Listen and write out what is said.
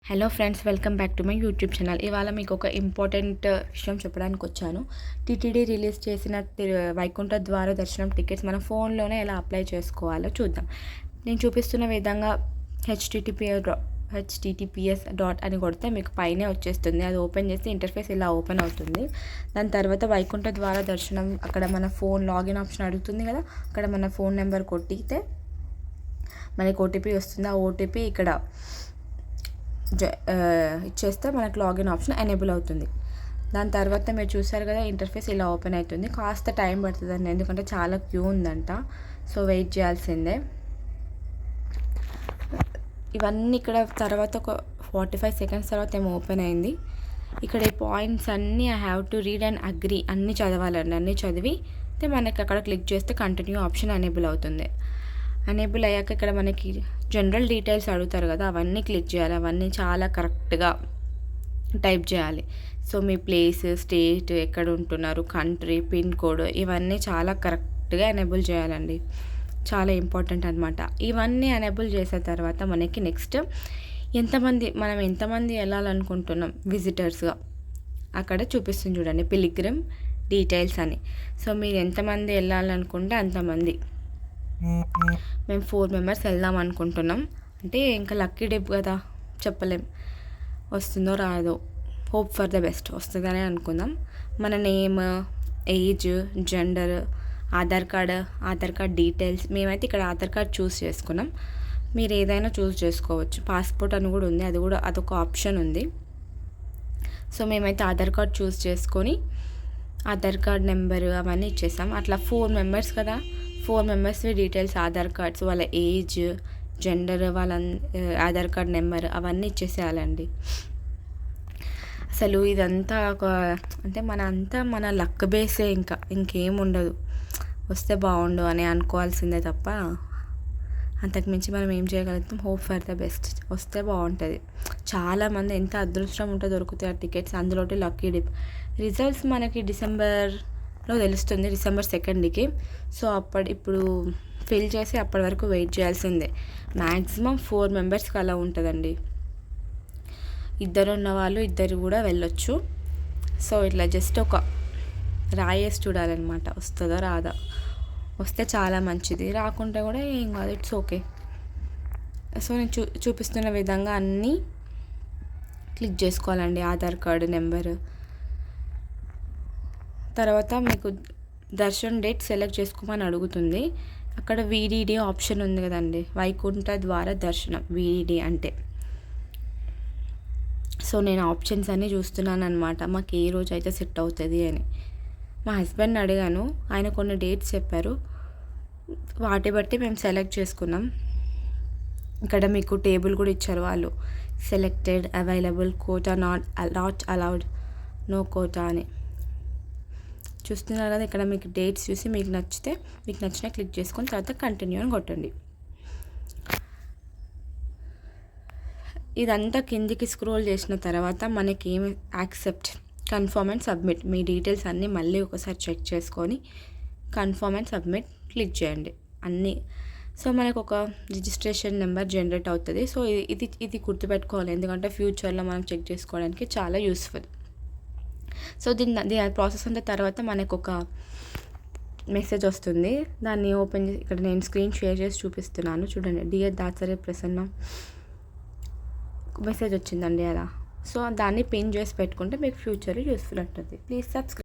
Hello friends, welcome back to my YouTube channel. ఇవాళ మీకు ఒక ఇంపార్టెంట్ విషయం చెప్పడానికి వచ్చాను. టీటీడీ రిలీజ్ చేసిన వైకుంఠ ద్వార దర్శనం టికెట్స్ మన ఫోన్లోనే ఎలా అప్లై చేసుకోవాలో చూద్దాం. నేను చూపిస్తున్న విధంగా హెచ్టిటిపిఎస్ డాట్ అని కొడితే మీకు పైనే వచ్చేస్తుంది. అది ఓపెన్ చేస్తే ఇంటర్ఫేస్ ఇలా ఓపెన్ అవుతుంది. దాని తర్వాత వైకుంఠ ద్వార దర్శనం అక్కడ మన ఫోన్ లాగిన్ ఆప్షన్ అడుగుతుంది కదా, అక్కడ మన ఫోన్ నెంబర్ కొట్టితే మనకి ఓటీపీ వస్తుంది. ఆ ఓటీపీ ఇక్కడ ఇచ్చేస్తే మనకు లాగిన్ ఆప్షన్ ఎనేబుల్ అవుతుంది. దాని తర్వాత మీరు చూసారు కదా, ఇంటర్ఫేస్ ఇలా ఓపెన్ అవుతుంది. కాస్త టైం పడుతుందండి, ఎందుకంటే చాలా క్యూ ఉందంట. సో వెయిట్ చేయాల్సిందే. ఇవన్నీ ఇక్కడ తర్వాత ఒక 45 సెకండ్స్ తర్వాత ఏమో ఓపెన్ అయింది. ఇక్కడ ఈ పాయింట్స్ అన్నీ I have to read and agree అన్నీ చదవాలండి. అన్నీ చదివి మనకి అక్కడ క్లిక్ చేస్తే కంటిన్యూ ఆప్షన్ ఎనేబుల్ అవుతుంది. ఎనేబుల్ అయ్యాక ఇక్కడ మనకి జనరల్ డీటెయిల్స్ అడుగుతారు కదా, అవన్నీ క్లిక్ చేయాలి. అవన్నీ చాలా కరెక్ట్గా టైప్ చేయాలి. సో మీ ప్లేస్, స్టేట్, ఎక్కడ ఉంటున్నారు, కంట్రీ, పిన్ కోడ్, ఇవన్నీ చాలా కరెక్ట్గా ఎనేబుల్ చేయాలండి. చాలా ఇంపార్టెంట్ అనమాట. ఇవన్నీ ఎనేబుల్ చేసిన తర్వాత మనకి నెక్స్ట్ మనం ఎంతమంది వెళ్ళాలనుకుంటున్నాం విజిటర్స్గా అక్కడ చూపిస్తుంది చూడండి, పిలిగ్రిమ్ డీటెయిల్స్ అని. సో మీరు ఎంతమంది వెళ్ళాలనుకుంటే అంతమంది. మేము 4 మెంబర్స్ వెళ్దాం అనుకుంటున్నాం. అంటే ఇంకా లక్కీ డిప్ కదా, చెప్పలేం వస్తుందో రాదో. హోప్ ఫర్ ద బెస్ట్, వస్తుందనే అనుకుందాం. మన name, age, gender, Aadhaar card details. మేమైతే ఇక్కడ ఆధార్ కార్డ్ చూస్ చేసుకున్నాం. మీరు ఏదైనా చూస్ చేసుకోవచ్చు. పాస్పోర్ట్ అని కూడా ఉంది, అదొక ఆప్షన్ ఉంది. సో మేమైతే ఆధార్ కార్డ్ చూస్ చేసుకొని ఆధార్ కార్డ్ నెంబరు అవన్నీ ఇచ్చేసాం. అట్లా 4 మెంబర్స్ కదా, 4 మెంబర్స్వి డీటెయిల్స్, ఆధార్ కార్డ్స్, వాళ్ళ ఏజ్, జెండర్, వాళ్ళ ఆధార్ కార్డ్ నెంబర్ అవన్నీ ఇచ్చేసేయాలండి. అసలు ఇదంతా అంటే మన లక్ బేసే, ఇంకేం ఉండదు. వస్తే బాగుండు అని అనుకోవాల్సిందే తప్ప అంతకుమించి మనం ఏం చేయగలుగుతాం. హోప్ ఫర్ ద బెస్ట్, వస్తే బాగుంటుంది. చాలామంది ఎంత అదృష్టం ఉంటే దొరుకుతాయి ఆ టికెట్స్. అందులో లక్కీ డిప్. రిజల్ట్స్ మనకి డిసెంబర్లో తెలుస్తుంది, December 2కి. సో ఇప్పుడు ఫిల్ చేసి అప్పటి వరకు వెయిట్ చేయాల్సిందే. మ్యాక్సిమం 4 మెంబర్స్కి అలా ఉంటుందండి. ఉన్న వాళ్ళు ఇద్దరు కూడా వెళ్ళొచ్చు. సో ఇట్లా జస్ట్ ఒక రాయేసి చూడాలన్నమాట, వస్తుందో రాదా. వస్తే చాలా మంచిది, రాకుంటే కూడా ఏం కాదు, ఇట్స్ ఓకే. సో నేను చూపిస్తున్న విధంగా అన్నీ క్లిక్ చేసుకోవాలండి. ఆధార్ కార్డు నెంబరు, తర్వాత మీకు దర్శన్ డేట్ సెలెక్ట్ చేసుకోమని అడుగుతుంది. అక్కడ వీడిడి ఆప్షన్ ఉంది కదండి, వైకుంఠ ద్వార దర్శనం వీడిడి అంటే. సో నేను ఆప్షన్స్ అన్నీ చూస్తున్నాను అనమాట, మాకు ఏ రోజు అయితే సెట్ అవుతుంది అని. మా హస్బెండ్ని అడిగాను, ఆయన కొన్ని డేట్స్ చెప్పారు. వాటి బట్టి మేము సెలెక్ట్ చేసుకున్నాం. ఇక్కడ మీకు టేబుల్ కూడా ఇచ్చారు వాళ్ళు, selected, available, quota not allowed, no quota అని. చూస్తున్నారు కదా, ఇక్కడ మీకు డేట్స్ చూసి మీకు నచ్చిన క్లిక్ చేసుకొని తర్వాత కంటిన్యూ అని కొట్టండి. ఇదంతా కిందికి స్క్రోల్ చేసిన తర్వాత మనకి ఏమి accept, confirm and submit, me details అన్నీ మళ్ళీ ఒకసారి చెక్ చేసుకొని కన్ఫర్మ్ అండ్ సబ్మిట్ క్లిక్ చేయండి అన్నీ. సో మనకు ఒక రిజిస్ట్రేషన్ నెంబర్ జనరేట్ అవుతుంది. సో ఇది గుర్తుపెట్టుకోవాలి, ఎందుకంటే ఫ్యూచర్లో మనం చెక్ చేసుకోవడానికి చాలా యూస్ఫుల్. సో దీని ప్రాసెస్ అంతా తర్వాత మనకు ఒక మెసేజ్ వస్తుంది. దాన్ని ఓపెన్ చేసి ఇక్కడ నేను స్క్రీన్ షేర్ చేసి చూపిస్తున్నాను చూడండి. డియర్ దాసరి ప్రసన్న మెసేజ్ వచ్చిందండి అలా. సో దాన్ని పిన్ చేసి పెట్టుకుంటే మీకు ఫ్యూచర్లో యూస్ఫుల్ ఉంటుంది. Please subscribe.